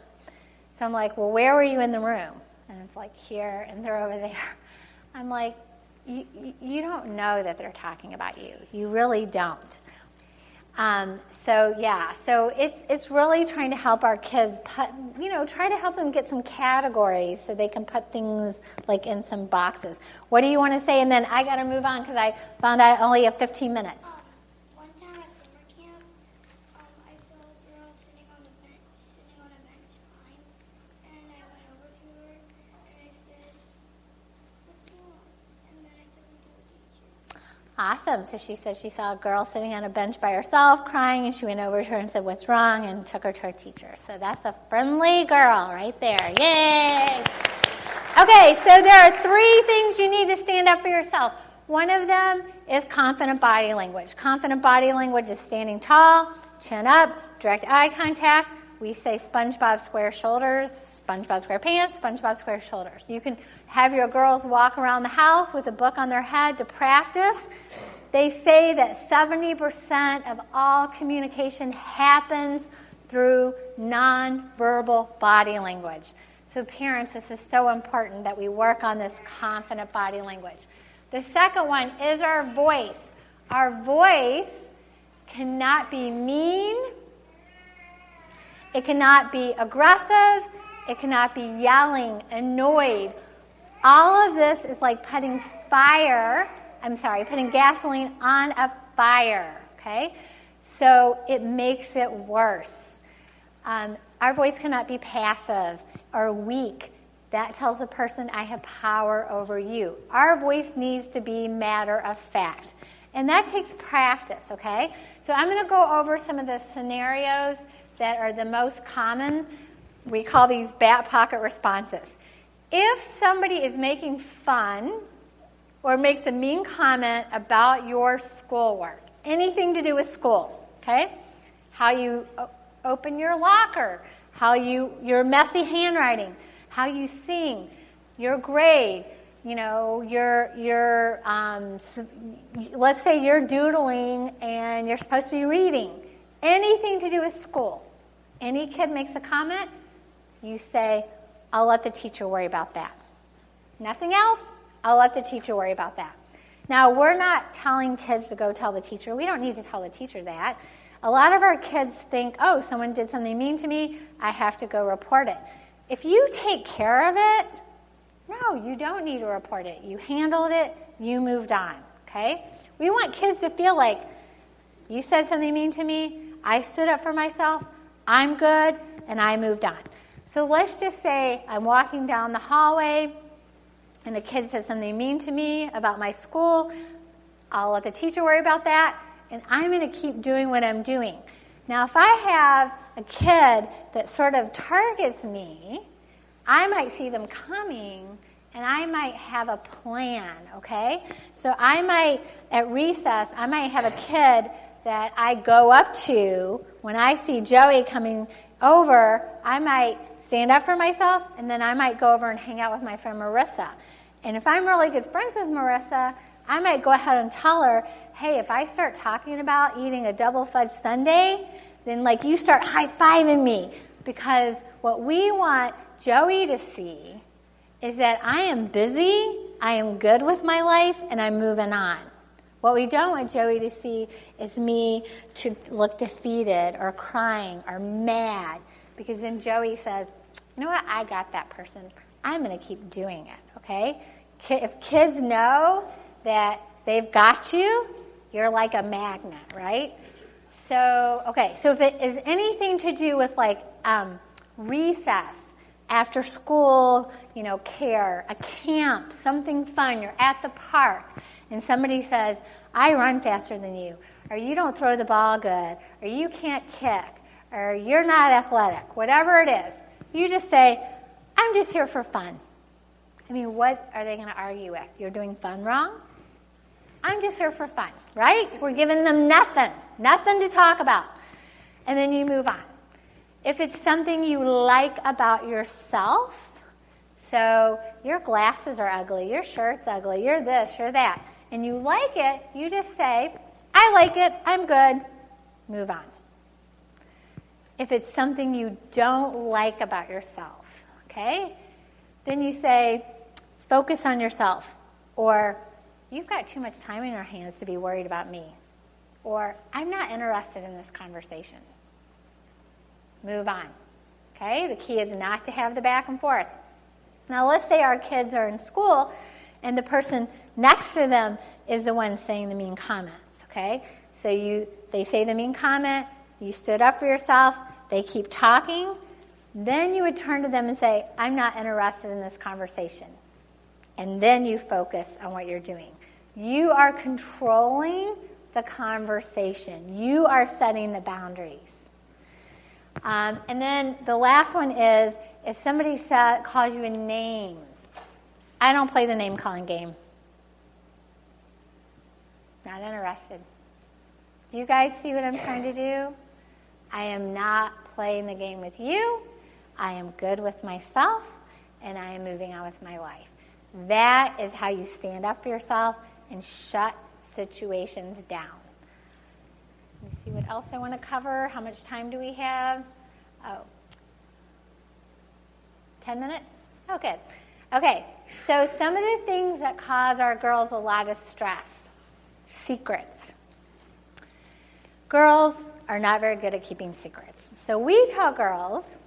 So I'm like, well, where were you in the room? And it's here, and they're over there. I'm like, you don't know that they're talking about you. You really don't. So it's really trying to help our kids try to help them get some categories so they can put things in some boxes. What do you want to say? And then I got to move on because I found I only have 15 minutes. One time at summer camp, I saw a girl sitting on a bench crying, and I went over to her and I said, "What's wrong?" And then I took her to the teacher. Awesome. So she said she saw a girl sitting on a bench by herself crying, and she went over to her and said, what's wrong, and took her to her teacher. So that's a friendly girl right there. Yay! Okay, so there are 3 things you need to stand up for yourself. One of them is confident body language. Confident body language is standing tall, chin up, direct eye contact. We say SpongeBob square shoulders, SpongeBob square pants, SpongeBob square shoulders. You can have your girls walk around the house with a book on their head to practice. They say that 70% of all communication happens through nonverbal body language. So parents, this is so important that we work on this confident body language. The second one is our voice. Our voice cannot be mean. It cannot be aggressive. It cannot be yelling, annoyed. All of this is like putting gasoline on a fire, okay? So it makes it worse. Our voice cannot be passive or weak. That tells a person, I have power over you. Our voice needs to be matter of fact. And that takes practice, okay? So I'm going to go over some of the scenarios that are the most common. We call these Batpocket responses. If somebody is making fun or makes a mean comment about your schoolwork, anything to do with school, okay? How you open your locker, your messy handwriting, how you sing, your grade, let's say you're doodling and you're supposed to be reading. Anything to do with school. Any kid makes a comment, you say, I'll let the teacher worry about that. Nothing else, I'll let the teacher worry about that. Now, we're not telling kids to go tell the teacher. We don't need to tell the teacher that. A lot of our kids think, oh, someone did something mean to me, I have to go report it. If you take care of it, no, you don't need to report it. You handled it, you moved on, okay? We want kids to feel like, you said something mean to me, I stood up for myself, I'm good, and I moved on. So let's just say I'm walking down the hallway, and the kid says something mean to me about my school. I'll let the teacher worry about that, and I'm going to keep doing what I'm doing. Now, if I have a kid that sort of targets me, I might see them coming, and I might have a plan, okay? So at recess, I might have a kid that I go up to. When I see Joey coming over, I might stand up for myself, and then I might go over and hang out with my friend Marissa. And if I'm really good friends with Marissa, I might go ahead and tell her, hey, if I start talking about eating a double fudge sundae, then you start high-fiving me. Because what we want Joey to see is that I am busy, I am good with my life, and I'm moving on. What we don't want Joey to see is me to look defeated or crying or mad. Because then Joey says, you know what, I got that person. I'm going to keep doing it, okay? If kids know that they've got you, you're like a magnet, right? So if it is anything to do with recess, after school, care, a camp, something fun, you're at the park, and somebody says, I run faster than you, or you don't throw the ball good, or you can't kick, or you're not athletic, whatever it is, you just say, I'm just here for fun. I mean, what are they going to argue with? You're doing fun wrong? I'm just here for fun, right? We're giving them nothing to talk about. And then you move on. If it's something you like about yourself, so your glasses are ugly, your shirt's ugly, you're this, you're that, and you like it, you just say, I like it, I'm good, move on. If it's something you don't like about yourself, okay, then you say, focus on yourself, or you've got too much time in your hands to be worried about me, or I'm not interested in this conversation. Move on. Okay? The key is not to have the back and forth. Now, let's say our kids are in school and the person next to them is the one saying the mean comments. Okay? So they say the mean comment, you stood up for yourself, they keep talking, then you would turn to them and say, I'm not interested in this conversation. And then you focus on what you're doing. You are controlling the conversation. You are setting the boundaries. And then the last one is, if somebody calls you a name, I don't play the name-calling game. not interested. Do you guys see what I'm trying to do? I am not playing the game with you. I am good with myself, and I am moving on with my life. That is how you stand up for yourself and shut situations down. Let me see what else I want to cover. How much time do we have? 10 minutes? Oh, good. Okay, so some of the things that cause our girls a lot of stress. Secrets. Girls are not very good at keeping secrets. So we tell girls,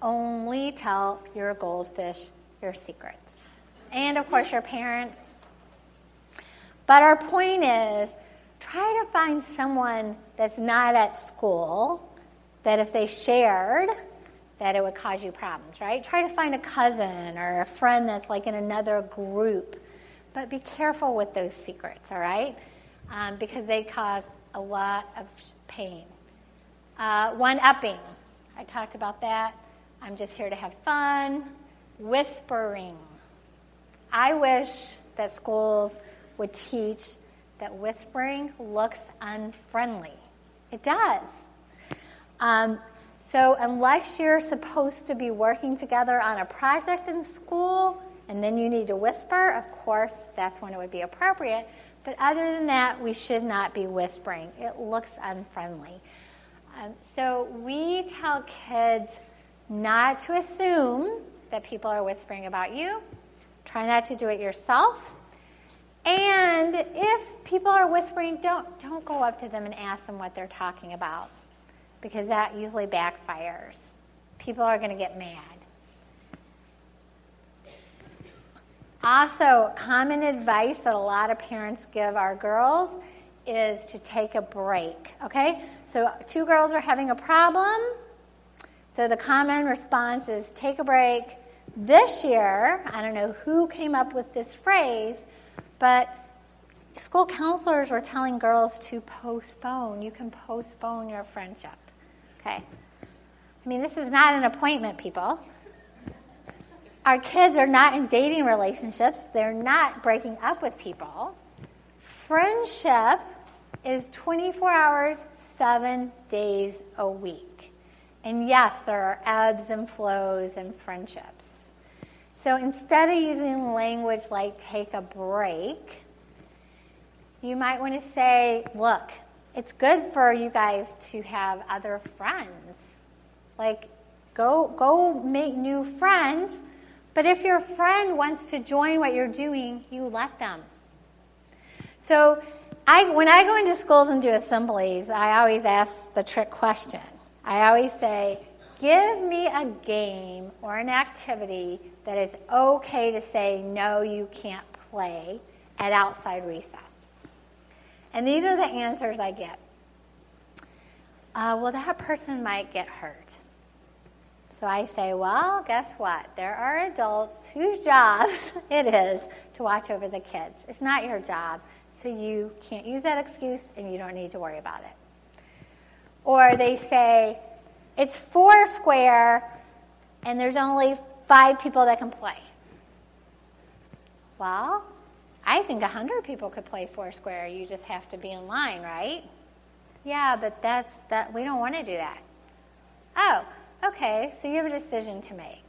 only tell your goldfish your secrets. And, of course, your parents. But our point is, try to find someone that's not at school that if they shared, that it would cause you problems, right? Try to find a cousin or a friend that's like in another group. But be careful with those secrets, all right? Because they cause a lot of pain. One-upping. I talked about that. I'm just here to have fun. Whispering. I wish that schools would teach that whispering looks unfriendly. It does. So unless you're supposed to be working together on a project in school and then you need to whisper, of course, that's when it would be appropriate. But other than that, we should not be whispering. It looks unfriendly. So we tell kids not to assume that people are whispering about you. Try not to do it yourself. And if people are whispering, don't go up to them and ask them what they're talking about, because that usually backfires. People are going to get mad. Also, common advice that a lot of parents give our girls is to take a break, okay? So 2 girls are having a problem. So the common response is take a break. This year, I don't know who came up with this phrase, but school counselors were telling girls to postpone. You can postpone your friendship. Okay. I mean, this is not an appointment, people. Our kids are not in dating relationships. They're not breaking up with people. Friendship is 24 hours, 7 days a week. And yes, there are ebbs and flows in friendships. So instead of using language like take a break, you might want to say, look, it's good for you guys to have other friends. Like, go make new friends. But if your friend wants to join what you're doing, you let them. So when I go into schools and do assemblies, I always ask the trick question. I always say, give me a game or an activity that is okay to say, no, you can't play at outside recess. And these are the answers I get. Well, that person might get hurt. So I say, well, guess what? There are adults whose jobs it is to watch over the kids. It's not your job, so you can't use that excuse and you don't need to worry about it. Or they say, it's 4 square and there's only 5 people that can play. Well, I think 100 people could play 4 square. You just have to be in line, right? Yeah, but we don't want to do that. Oh, okay, so you have a decision to make.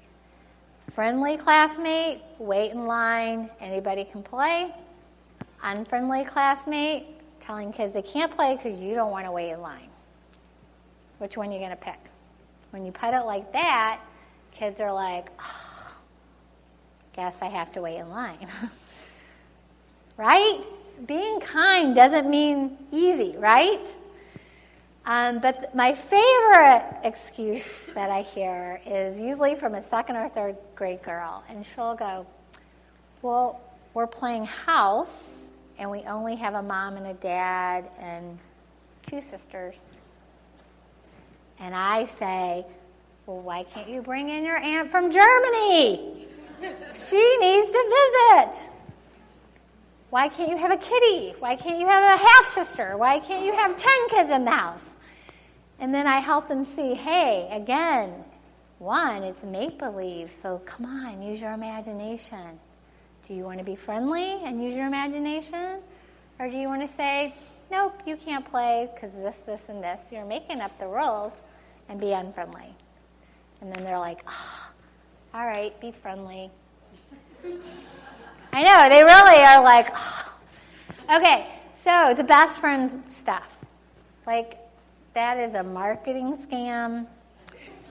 Friendly classmate, wait in line, anybody can play. Unfriendly classmate, telling kids they can't play because you don't want to wait in line. Which one are you going to pick? When you put it like that, kids are like, oh, guess I have to wait in line. Right? Being kind doesn't mean easy, right? But my favorite excuse that I hear is usually from a 2nd or 3rd grade girl. And she'll go, well, we're playing house, and we only have a mom and a dad and 2 sisters. And I say, well, why can't you bring in your aunt from Germany? She needs to visit. Why can't you have a kitty? Why can't you have a half-sister? Why can't you have 10 kids in the house? And then I help them see, hey, again, 1, it's make-believe, so come on, use your imagination. Do you want to be friendly and use your imagination? Or do you want to say, nope, you can't play because this, and this. You're making up the rules, and be unfriendly. And then they're like, oh, all right, be friendly. I know, they really are like, oh. Okay, so the best friend stuff. Like, that is a marketing scam.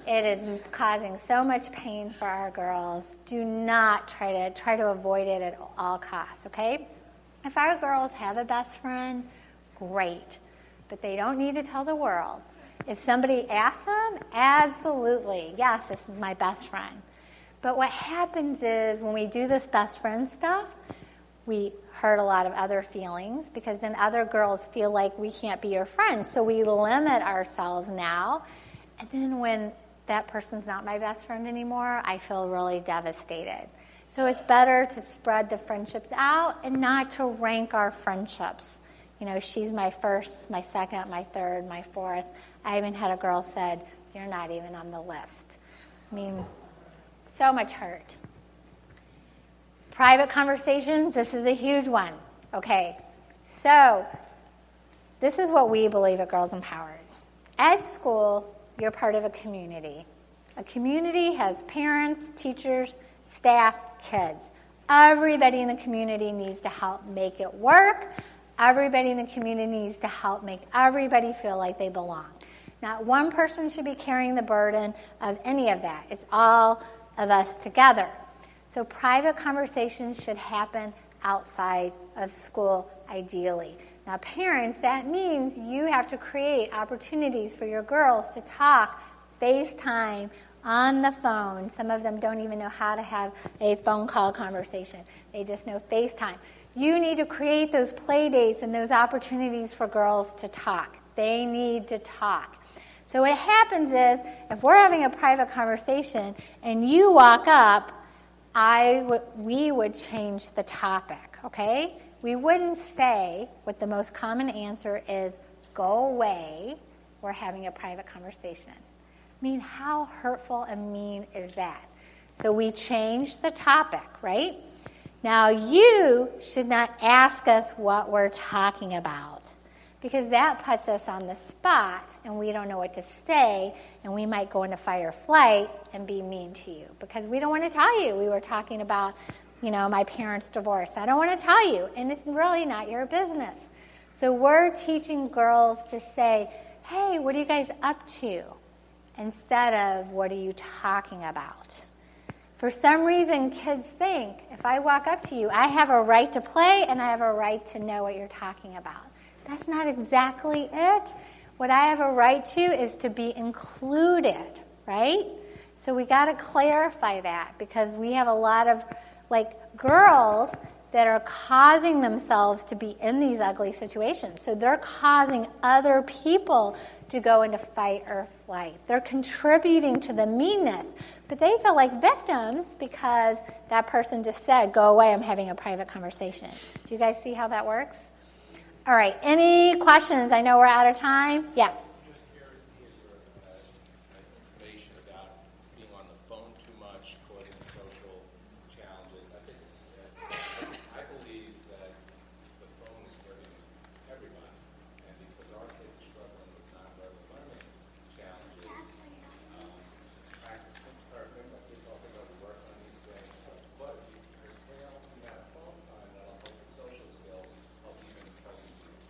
It is causing so much pain for our girls. Do not try to avoid it at all costs, okay? If our girls have a best friend, great. But they don't need to tell the world. If somebody asks them, absolutely, yes, this is my best friend. But what happens is when we do this best friend stuff, we hurt a lot of other feelings because then other girls feel like we can't be your friends. So we limit ourselves now. And then when that person's not my best friend anymore, I feel really devastated. So it's better to spread the friendships out and not to rank our friendships. You know, she's my first, my second, my third, my fourth. I even had a girl said, you're not even on the list. I mean, so much hurt. Private conversations, this is a huge one. Okay, so this is what we believe at Girls Empowered. At school, you're part of a community. A community has parents, teachers, staff, kids. Everybody in the community needs to help make it work. Everybody in the community needs to help make everybody feel like they belong. Not one person should be carrying the burden of any of that. It's all of us together. So private conversations should happen outside of school, ideally. Now, parents, that means you have to create opportunities for your girls to talk, FaceTime, on the phone. Some of them don't even know how to have a phone call conversation. They just know FaceTime. You need to create those play dates and those opportunities for girls to talk. They need to talk. So what happens is, if we're having a private conversation and you walk up, we would change the topic, okay? We wouldn't say what the most common answer is, go away, we're having a private conversation. I mean, how hurtful and mean is that? So we change the topic, right? Now, you should not ask us what we're talking about, because that puts us on the spot and we don't know what to say, and we might go into fight or flight and be mean to you because we don't want to tell you we were talking about, my parents' divorce. I don't want to tell you, and it's really not your business. So we're teaching girls to say, hey, what are you guys up to? Instead of, what are you talking about? For some reason, kids think, if I walk up to you, I have a right to play and I have a right to know what you're talking about. That's not exactly it. What I have a right to is to be included, right? So we got to clarify that, because we have a lot of girls that are causing themselves to be in these ugly situations. So they're causing other people to go into fight or flight. They're contributing to the meanness, but they feel like victims because that person just said, go away, I'm having a private conversation. Do you guys see how that works? All right, any questions? I know we're out of time. Yes? Just curious to hear your information about being on the phone too much, causing social challenges. I believe that the phone is hurting everybody, and because our kids are struggling with nonverbal learning challenges, practice confirming, like we're talking about, work on these things, but if you curtail the amount of phone time, that'll help with social skills, help even intelligence.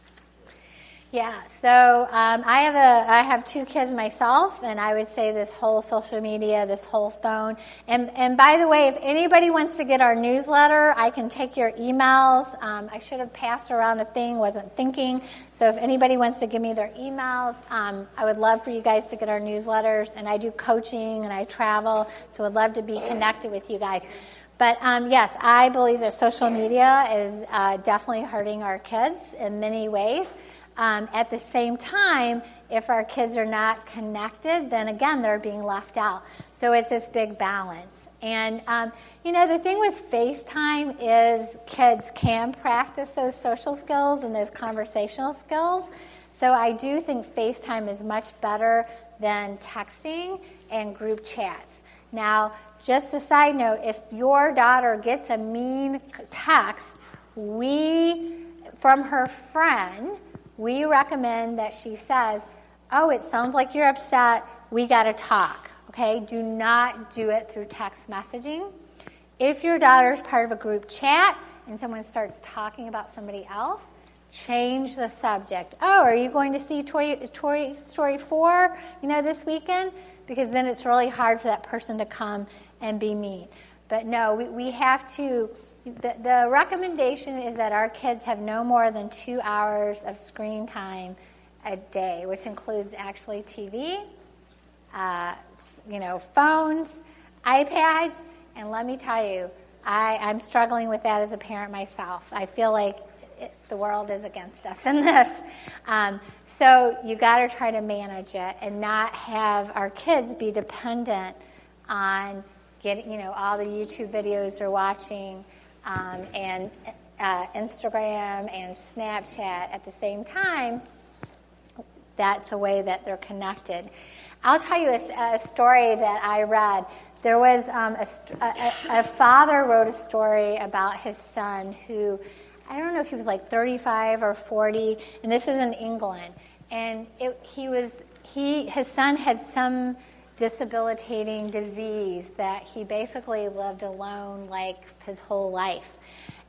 Yeah, so I have two kids myself, and I would say this whole social media, this whole phone. And by the way, if anybody wants to get our newsletter, I can take your emails. I should have passed around a thing, wasn't thinking. So if anybody wants to give me their emails, I would love for you guys to get our newsletters. And I do coaching and I travel, so I'd love to be connected with you guys. But yes, I believe that social media is definitely hurting our kids in many ways. At the same time, if our kids are not connected, then again, they're being left out. So it's this big balance. And, the thing with FaceTime is kids can practice those social skills and those conversational skills. So I do think FaceTime is much better than texting and group chats. Now, just a side note, if your daughter gets a mean text, from her friend, we recommend that she says, oh, it sounds like you're upset. We got to talk, okay? Do not do it through text messaging. If your daughter's part of a group chat and someone starts talking about somebody else, change the subject. Oh, are you going to see Toy Story 4, this weekend? Because then it's really hard for that person to come and be mean. But no, we have to, the recommendation is that our kids have no more than 2 hours of screen time a day, which includes actually TV, phones, iPads, and let me tell you, I'm struggling with that as a parent myself. I feel like the world is against us in this. So you got to try to manage it and not have our kids be dependent on getting, all the YouTube videos they're watching and Instagram and Snapchat at the same time. That's a way that they're connected. I'll tell you a story that I read. There was a father wrote a story about his son who, I don't know if he was like 35 or 40, and this is in England. And his son had some debilitating disease that he basically lived alone like his whole life.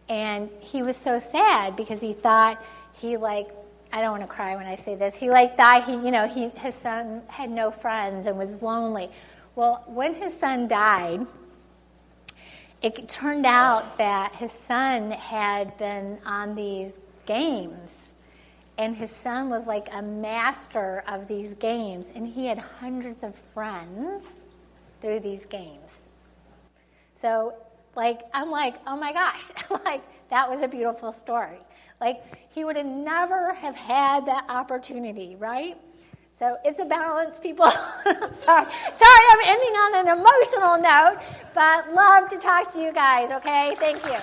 And he was so sad because he thought I don't want to cry when I say this. He thought his son had no friends and was lonely. Well, when his son died, it turned out that his son had been on these games, and his son was like a master of these games, and he had hundreds of friends through these games. So, I'm like, oh my gosh, that was a beautiful story. He would have never have had that opportunity, right? So it's a balance, people. Sorry, I'm ending on an emotional note, but love to talk to you guys, okay? Thank you.